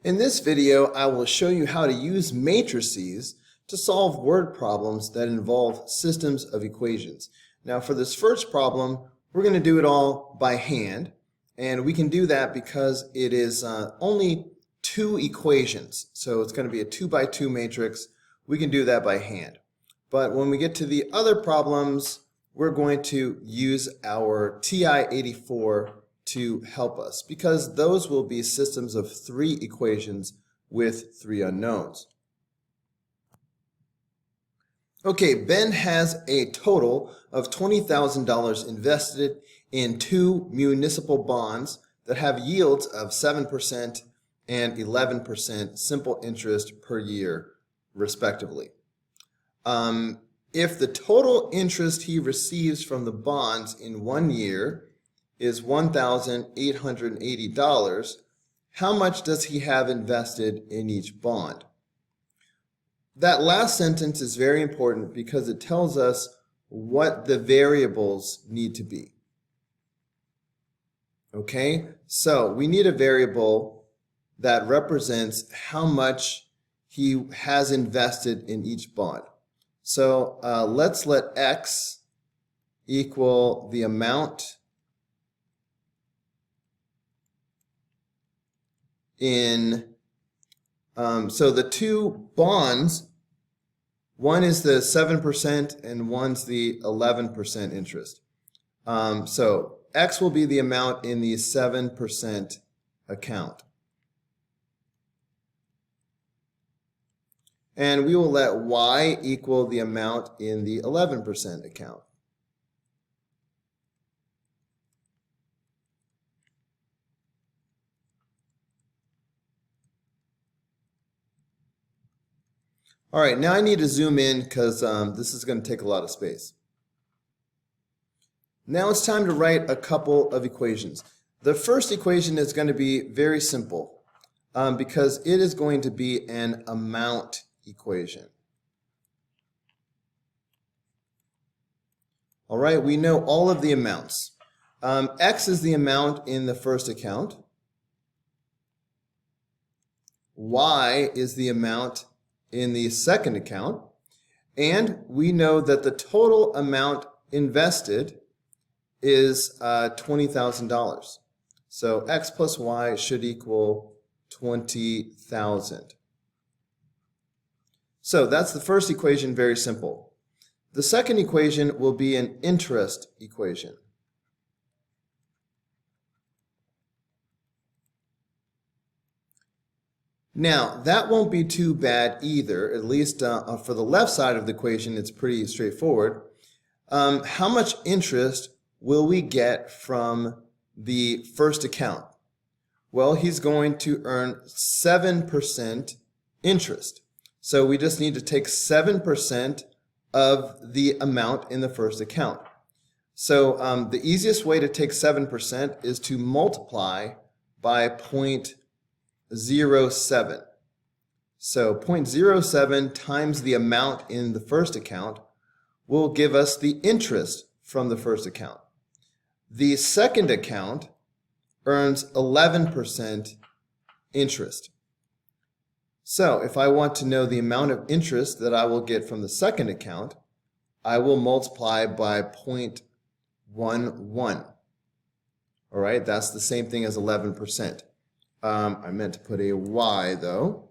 In this video, I will show you how to use matrices to solve word problems that involve systems of equations. Now for this first problem, we're going to do it all by hand, and we can do that because it is only two equations. So it's going to be a 2 by 2 matrix. We can do that by hand. But when we get to the other problems, we're going to use our TI-84 to help us, because those will be systems of 3 equations with 3 unknowns. Okay, Ben has a total of $20,000 invested in 2 municipal bonds that have yields of 7% and 11% simple interest per year, respectively. If the total interest he receives from the bonds in 1 year is $1,880, how much does he have invested in each bond? That last sentence is very important because it tells us what the variables need to be. Okay, so we need a variable that represents how much he has invested in each bond. So let's let X equal the amount in, so the 2 bonds, one is the 7% and one's the 11% interest. So X will be the amount in the 7% account. And we will let Y equal the amount in the 11% account. All right, now I need to zoom in because this is going to take a lot of space. Now it's time to write a couple of equations. The first equation is going to be very simple because it is going to be an amount equation. All right, we know all of the amounts. X is the amount in the first account. Y is the amount in the second account, and we know that the total amount invested is $20,000. So X plus Y should equal 20,000. So that's the first equation, very simple. The second equation will be an interest equation. Now, that won't be too bad either, at least for the left side of the equation, it's pretty straightforward. How much interest will we get from the first account? Well, he's going to earn 7% interest. So we just need to take 7% of the amount in the first account. So the easiest way to take 7% is to multiply by 0.07. So 0.07 times the amount in the first account will give us the interest from the first account. The second account earns 11% interest. So if I want to know the amount of interest that I will get from the second account, I will multiply by 0.11. All right, that's the same thing as 11%. I meant to put a Y though.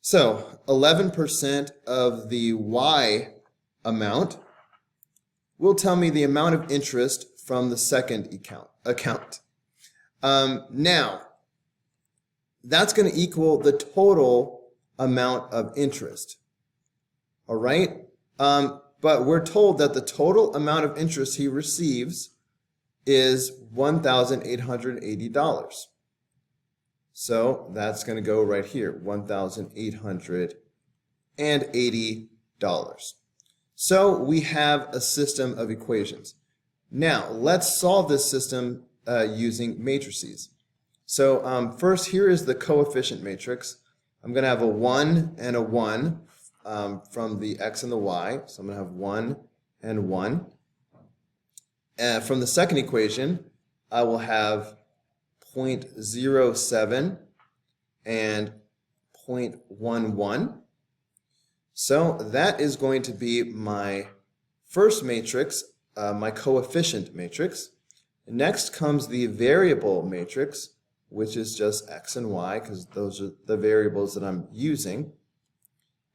So 11% of the Y amount will tell me the amount of interest from the second account. Now, that's going to equal the total amount of interest. All right? But we're told that the total amount of interest he receives is $1,880. So that's going to go right here, $1,880. So we have a system of equations. Now let's solve this system using matrices. So first, here is the coefficient matrix. I'm going to have a 1 and a 1 from the X and the Y. So I'm going to have 1 and 1. From the second equation, I will have 0.07 and 0.11. So that is going to be my first matrix, my coefficient matrix. Next comes the variable matrix, which is just x and y, because those are the variables that I'm using.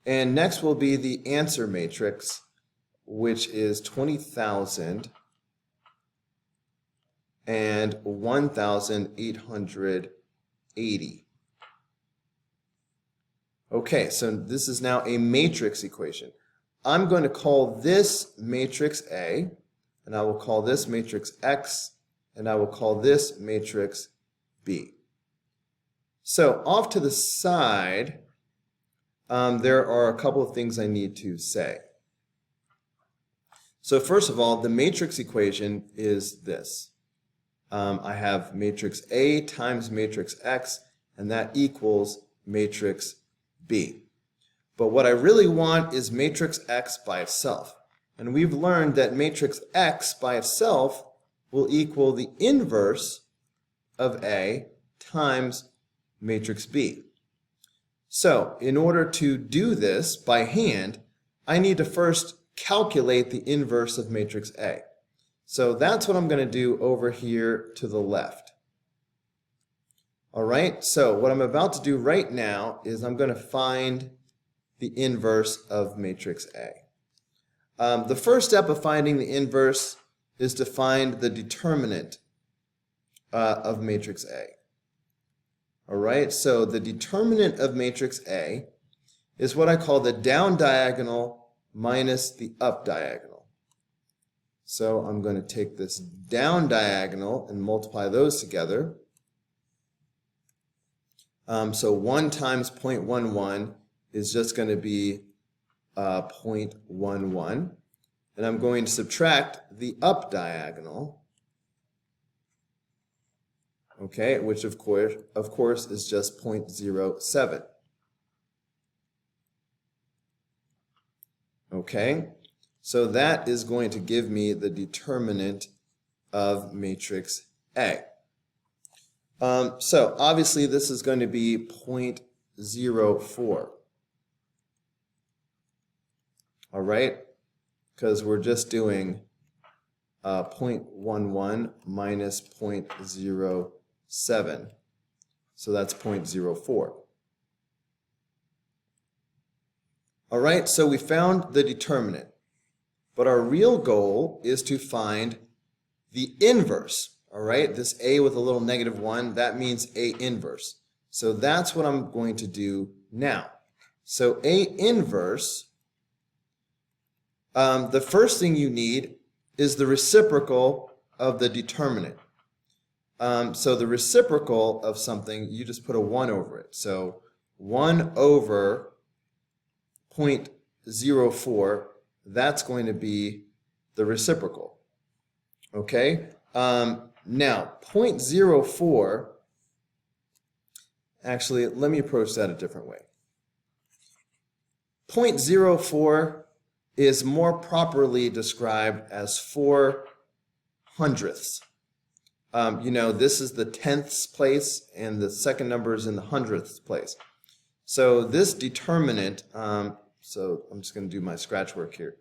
And next will be the answer matrix, which is 20,000 and 1,880. Okay, so this is now a matrix equation. I'm going to call this matrix A, and I will call this matrix X, and I will call this matrix B. So off to the side, there are a couple of things I need to say. So first of all, the matrix equation is this. I have matrix A times matrix X, and that equals matrix B. But what I really want is matrix X by itself. And we've learned that matrix X by itself will equal the inverse of A times matrix B. So in order to do this by hand, I need to first calculate the inverse of matrix A. So that's what I'm going to do over here to the left. All right, so what I'm about to do right now is I'm going to find the inverse of matrix A. The first step of finding the inverse is to find the determinant of matrix A. All right, so the determinant of matrix A is what I call the down diagonal minus the up diagonal. So I'm going to take this down diagonal and multiply those together. So 1 times 0.11 is just going to be 0.11. And I'm going to subtract the up diagonal, okay, which of course is just 0.07. Okay, so that is going to give me the determinant of matrix A. So obviously this is going to be 0.04. All right, because we're just doing 0.11 minus 0.07. So that's 0.04. All right, so we found the determinant. But our real goal is to find the inverse. All right, this A with a little -1, that means A inverse. So that's what I'm going to do now. So A inverse, the first thing you need is the reciprocal of the determinant. So the reciprocal of something, you just put a 1 over it. So 1 over 0.04, that's going to be the reciprocal. Okay? Now, 0.04, actually, let me approach that a different way. 0.04 is more properly described as 4/100ths. You know, this is the tenths place, and the second number is in the hundredths place. So this determinant, so I'm just going to do my scratch work here.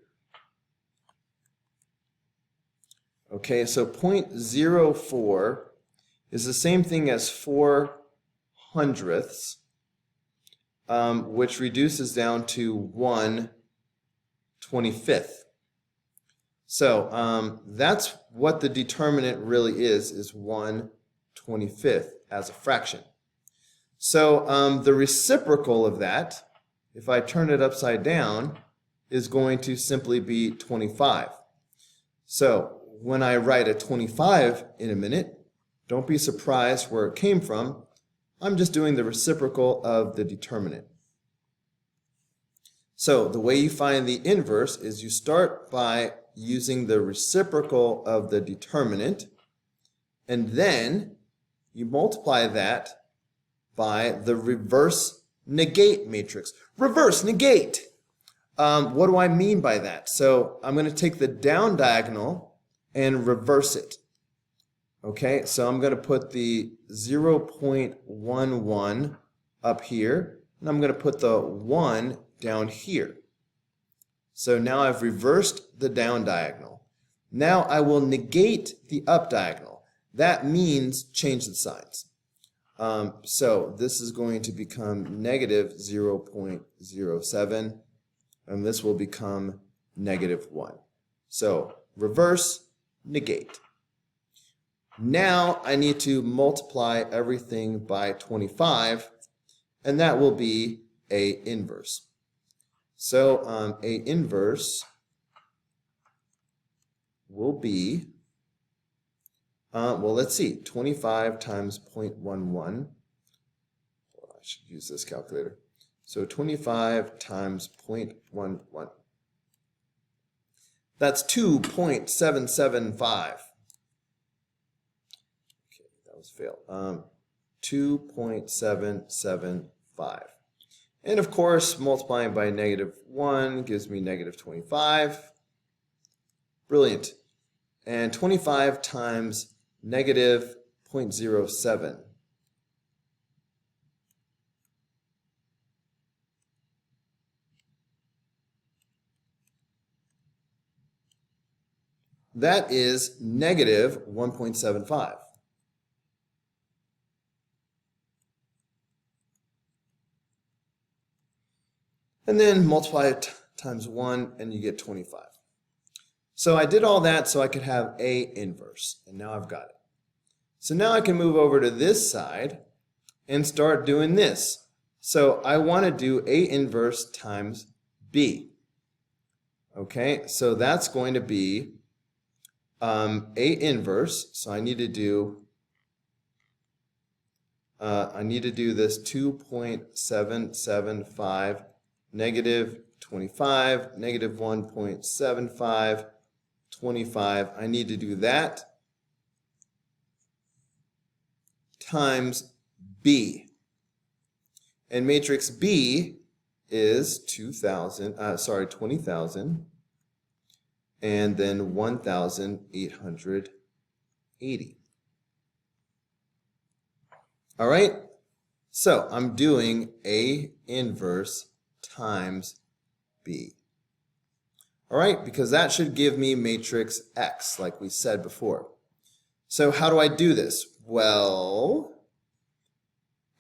Okay, so 0.04 is the same thing as 4/100ths, which reduces down to 1/25. So that's what the determinant really is 1/25 as a fraction. So the reciprocal of that, if I turn it upside down, is going to simply be 25. So when I write a 25 in a minute, don't be surprised where it came from. I'm just doing the reciprocal of the determinant. So the way you find the inverse is you start by using the reciprocal of the determinant, and then you multiply that by the reverse negate matrix. Reverse negate! What do I mean by that? So I'm going to take the down diagonal and reverse it. Okay, so I'm going to put the 0.11 up here, and I'm going to put the 1 down here. So now I've reversed the down diagonal. Now I will negate the up diagonal. That means change the signs. So this is going to become negative 0.07, and this will become negative 1. So reverse, negate. Now I need to multiply everything by 25, and that will be A inverse. So A inverse will be, well, let's see, 25 times 0.11. I should use this calculator. So 25 times 0.11. That's 2.775. Okay, that was failed. 2.775. And of course, multiplying by negative 1 gives me negative 25. Brilliant. And 25 times negative 0.07. That is negative 1.75. And then multiply it times 1 and you get 25. So I did all that so I could have A inverse, and now I've got it. So now I can move over to this side and start doing this. So I want to do A inverse times B. Okay, so that's going to be A inverse, so I need to do this 2.775 negative 25, negative 1.75, 25. I need to do that times B. And matrix B is 20,000, and then 1,880. All right, so I'm doing A inverse times B. All right, because that should give me matrix X, like we said before. So how do I do this? Well,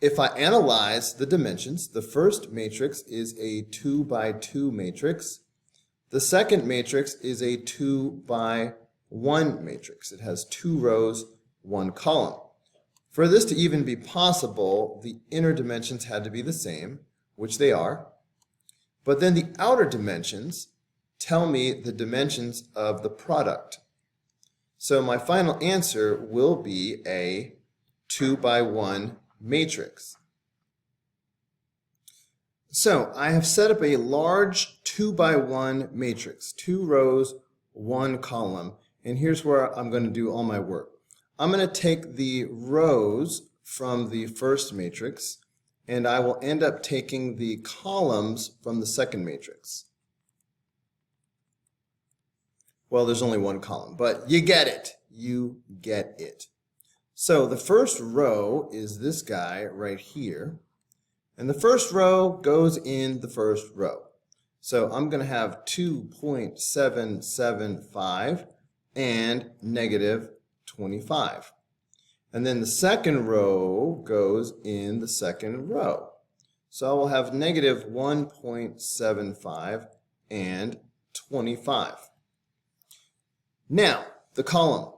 if I analyze the dimensions, the first matrix is a 2 by 2 matrix. The second matrix is a 2 by 1 matrix. It has 2 rows, 1 column. For this to even be possible, the inner dimensions had to be the same, which they are. But then the outer dimensions tell me the dimensions of the product. So my final answer will be a 2 by 1 matrix. So I have set up a large 2 by 1 matrix, 2 rows, 1 column, and here's where I'm going to do all my work. I'm going to take the rows from the first matrix, and I will end up taking the columns from the second matrix. Well, there's only 1 column, but you get it. You get it. So the first row is this guy right here, and the first row goes in the first row. So I'm going to have 2.775 and negative 25. And then the second row goes in the second row. So I will have negative 1.75 and 25. Now, the column.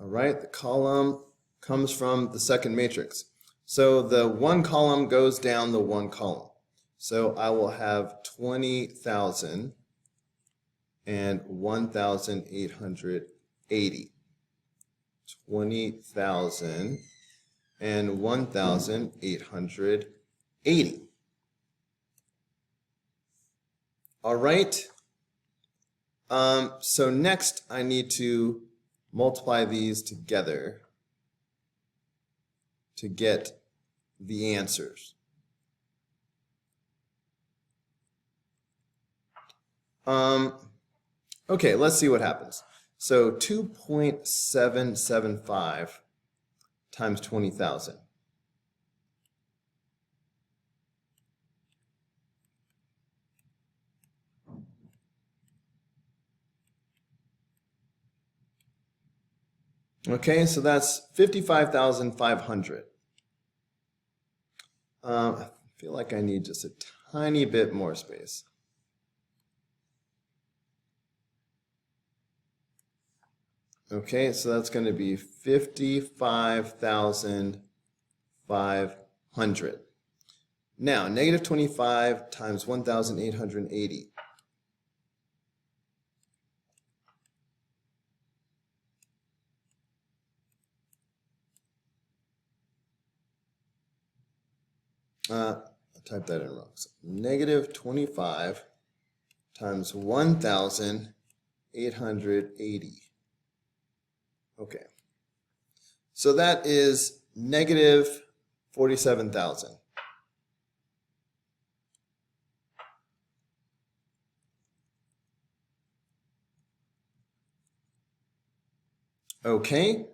All right, the column comes from the second matrix. So the 1 column goes down the 1 column. So I will have 20,000 and 1,880. 20,000 and 1,880. All right. So next I need to multiply these together to get the answers. Okay, let's see what happens. So 2.775 times 20,000. Okay, so that's 55,500. I feel like I need just a tiny bit more space. Okay, so that's going to be 55,500. Now, negative 25 times 1,880. I typed that in wrong. So negative 25 times 1,880. Okay. So that is negative 47,000. Okay.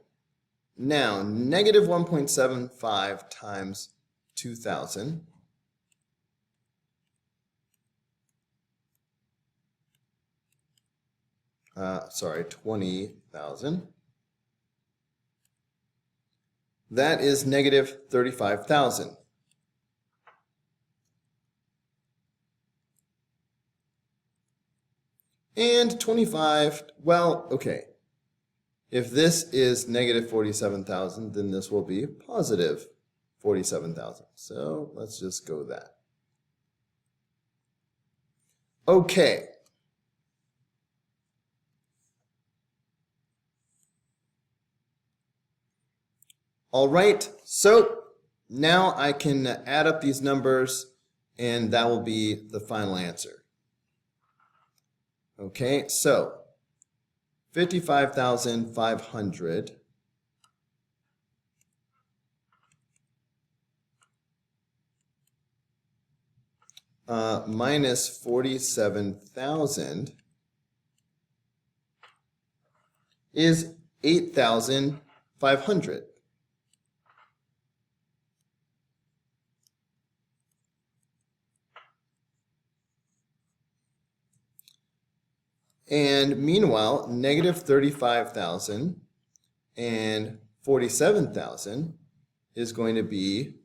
Now, negative 1.75 times 2,000. Sorry, 20,000. That is negative 35,000. And 25, well, okay. If this is negative 47,000, then this will be positive 47,000. So let's just go with that. Okay. All right, so now I can add up these numbers and that will be the final answer. Okay, so 55,500 minus 47,000 is 8,500. And meanwhile, negative 35,000 and 47,000 is going to be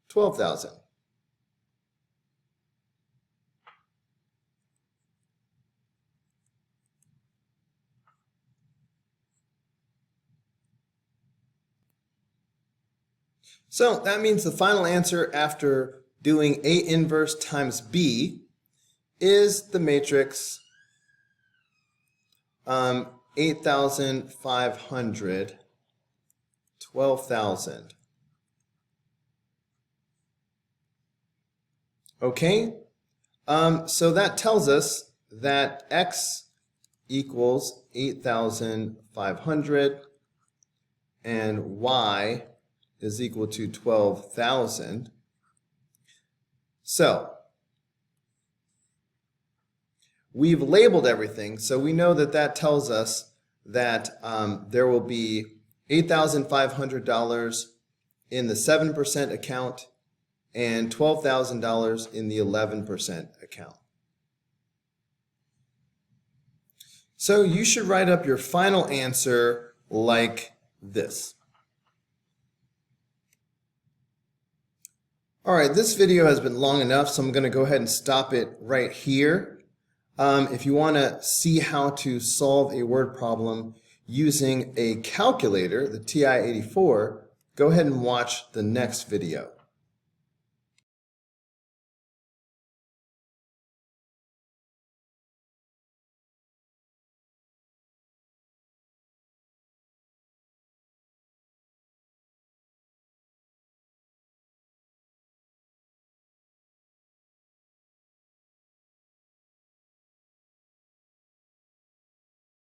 12,000. So that means the final answer after doing A inverse times B is the matrix 8,500, 12,000. Okay, so that tells us that X equals 8,500 and Y is equal to 12,000. So we've labeled everything, so we know that that tells us that there will be $8,500 in the 7% account and $12,000 in the 11% account. So you should write up your final answer like this. All right, this video has been long enough, so I'm going to go ahead and stop it right here. If you want to see how to solve a word problem using a calculator, the TI-84, go ahead and watch the next video.